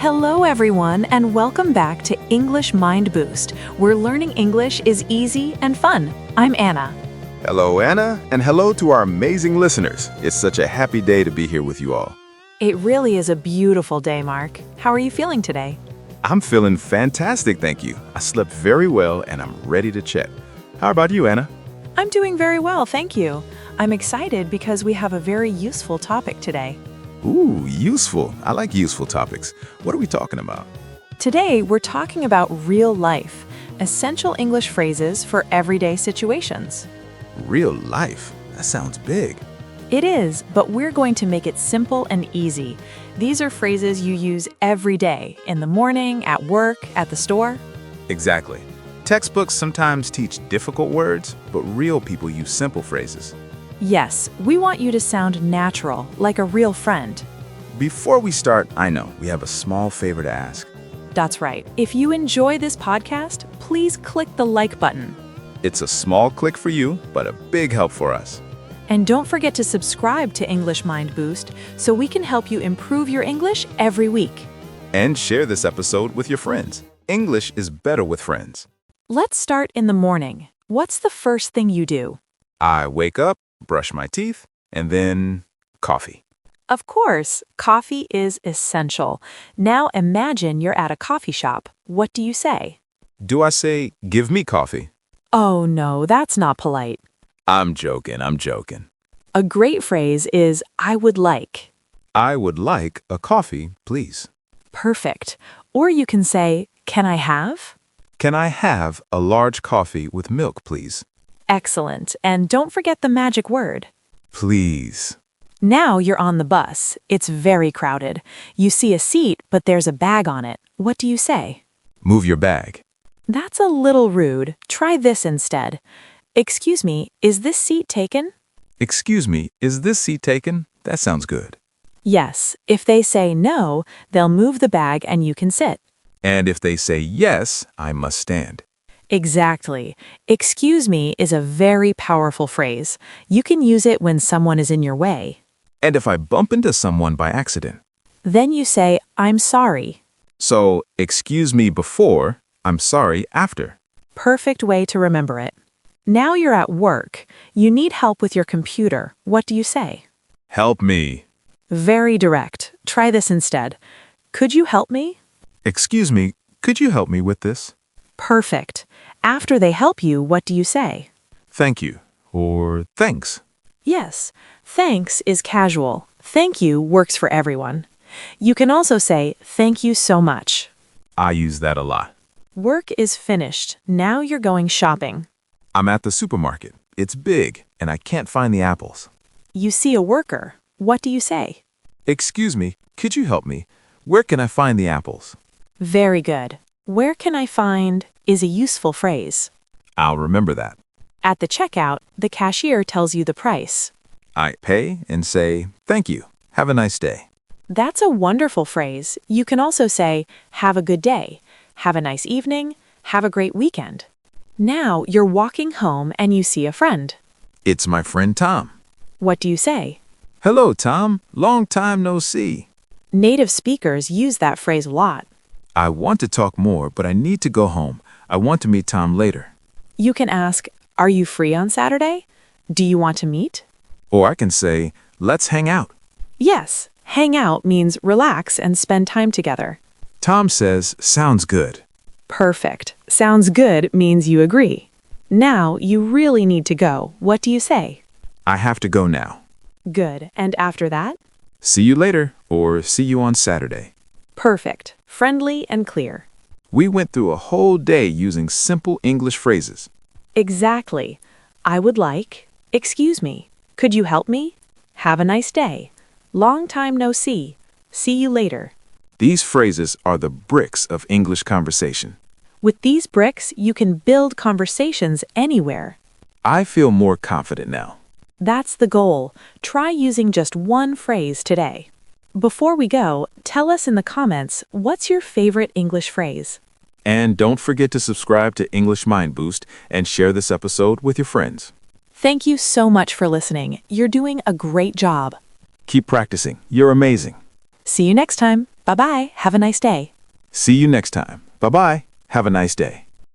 Hello, everyone, and welcome back to English Mind Boost, where learning English is easy and fun. I'm Anna. Hello, Anna, and hello to our amazing listeners. It's such a happy day to be here with you all. It really is a beautiful day, Mark. How are you feeling today? I'm feeling fantastic, thank you. I slept very well and I'm ready to chat. How about you, Anna? I'm doing very well, thank you. I'm excited because we have a very useful topic today. Ooh, useful. I like useful topics. What are we talking about? Today, we're talking about real life, essential English phrases for everyday situations. Real life? That sounds big. It is, but we're going to make it simple and easy. These are phrases you use every day, in the morning, at work, at the store. Exactly. Textbooks sometimes teach difficult words, but real people use simple phrases. Yes, we want you to sound natural, like a real friend. Before we start, I know we have a small favor to ask. That's right. If you enjoy this podcast, please click the like button. It's a small click for you, but a big help for us. And don't forget to subscribe to English Mind Boost so we can help you improve your English every week. And share this episode with your friends. English is better with friends. Let's start in the morning. What's the first thing you do? I wake up, brush my teeth, and then coffee. Of course, coffee is essential. Now imagine you're at a coffee shop. What do you say? Do I say, give me coffee? Oh no, that's not polite. I'm joking. A great phrase is, I would like. I would like a coffee, please. Perfect. Or you can say, can I have? Can I have a large coffee with milk, please? Excellent. And don't forget the magic word. Please. Now you're on the bus. It's very crowded. You see a seat, but there's a bag on it. What do you say? Move your bag. That's a little rude. Try this instead. Excuse me, is this seat taken? Excuse me, is this seat taken? That sounds good. Yes. If they say no, they'll move the bag and you can sit. And if they say yes, I must stand. Exactly. Excuse me is a very powerful phrase. You can use it when someone is in your way. And if I bump into someone by accident? Then you say, I'm sorry. So, excuse me before, I'm sorry after. Perfect way to remember it. Now you're at work. You need help with your computer. What do you say? Help me. Very direct. Try this instead. Could you help me? Excuse me, could you help me with this? Perfect. After they help you, what do you say? Thank you, or thanks. Yes, thanks is casual. Thank you works for everyone. You can also say, thank you so much. I use that a lot. Work is finished. Now you're going shopping. I'm at the supermarket. It's big, and I can't find the apples. You see a worker. What do you say? Excuse me, could you help me? Where can I find the apples? Very good. Where can I find is a useful phrase. I'll remember that. At the checkout, the cashier tells you the price. I pay and say, thank you. Have a nice day. That's a wonderful phrase. You can also say, have a good day, have a nice evening, have a great weekend. Now you're walking home and you see a friend. It's my friend Tom. What do you say? Hello, Tom. Long time no see. Native speakers use that phrase a lot. I want to talk more, but I need to go home. I want to meet Tom later. You can ask, are you free on Saturday? Do you want to meet? Or I can say, let's hang out. Yes, hang out means relax and spend time together. Tom says, sounds good. Perfect. Sounds good means you agree. Now you really need to go. What do you say? I have to go now. Good. And after that? See you later, or see you on Saturday. Perfect. Friendly and clear. We went through a whole day using simple English phrases. Exactly. I would like. Excuse me. Could you help me? Have a nice day. Long time no see. See you later. These phrases are the bricks of English conversation. With these bricks, you can build conversations anywhere. I feel more confident now. That's the goal. Try using just one phrase today. Before we go, tell us in the comments, what's your favorite English phrase? And don't forget to subscribe to English Mind Boost and share this episode with your friends. Thank you so much for listening. You're doing a great job. Keep practicing. You're amazing. See you next time. Bye bye. Have a nice day. See you next time. Bye-bye. Have a nice day.